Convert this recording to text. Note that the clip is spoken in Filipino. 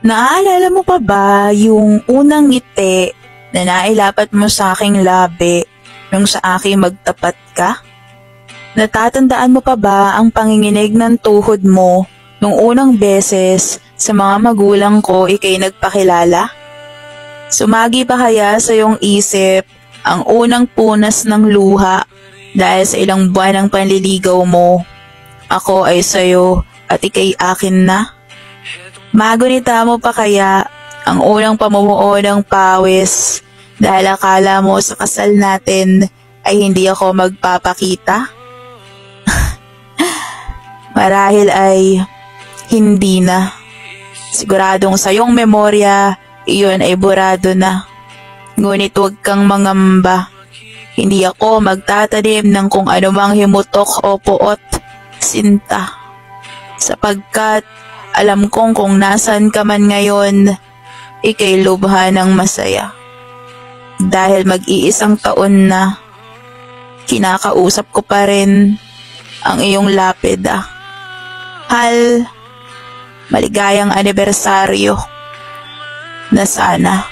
Naaalala mo pa ba yung unang ngiti na nailapat mo sa aking labi nung sa aking magtapat ka? Natatandaan mo pa ba ang panginginig ng tuhod mo nung unang beses sa mga magulang ko ikay nagpakilala? Sumagi pa kaya sa iyong isip ang unang punas ng luha dahil sa ilang buwan ng panliligaw mo? Ako ay sayo at ikay akin na? Magunita mo pa kaya ang unang pamumuo ng pawis dahil akala mo sa kasal natin ay hindi ako magpapakita? Marahil ay hindi na. Siguradong sa iyong memorya, iyon ay burado na. Ngunit huwag kang mangamba. Hindi ako magtatanim ng kung anumang himutok o puot, sinta. Sapagkat alam kong kung nasan ka man ngayon, ikay lubha ng masaya. Dahil mag-iisang taon na, kinakausap ko pa rin ang iyong lapida. Hal, maligayang anibersaryo na sana.